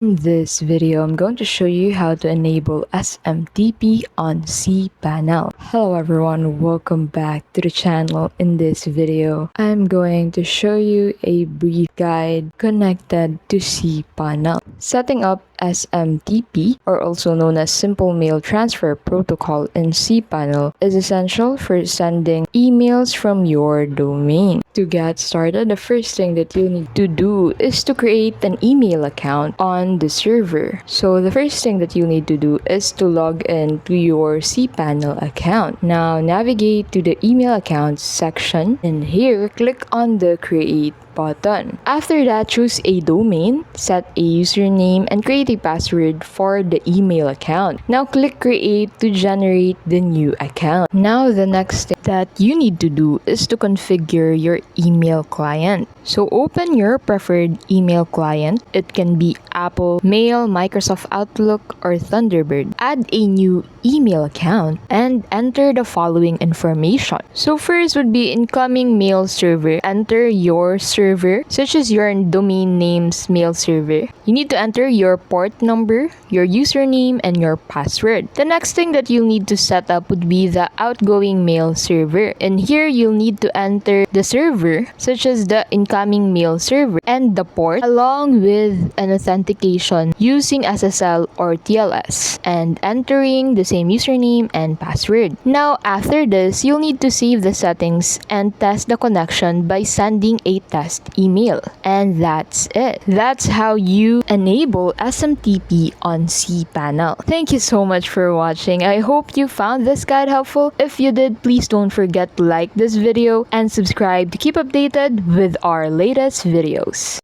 In this video, I'm going to show you how to enable SMTP on Cpanel. Hello everyone, welcome back to the channel. In this video, I'm going to show you a brief guide connected to Cpanel. Setting up SMTP, or also known as Simple Mail Transfer Protocol in Cpanel, is essential for sending emails from your domain. To get started, the first thing that you need to do is to create an email account on the server. So the first thing that you need to do is to log in to your Cpanel account. Now navigate to the email accounts section, and here click on the create button. After that, choose a domain, set a username, and create a password for the email account. Now click create to generate the new account. Now the next thing that you need to do is to configure your email client. So open your preferred email client. It can be Apple Mail, Microsoft Outlook, or Thunderbird. Add a new email account and enter the following information. So first would be incoming mail server. Enter your server, such as your domain name's mail server. You need to enter your port number, your username, and your password. The next thing that you'll need to set up would be the outgoing mail server. And here you'll need to enter the server, such as the incoming mail server, and the port, along with an authentication using SSL or TLS, and entering the same username and password. Now, after this, you'll need to save the settings and test the connection by sending a test email. And that's it. That's how you enable SMTP on Cpanel. Thank you so much for watching. I hope you found this guide helpful. If you did, please don't forget to like this video and subscribe to keep updated with our latest videos.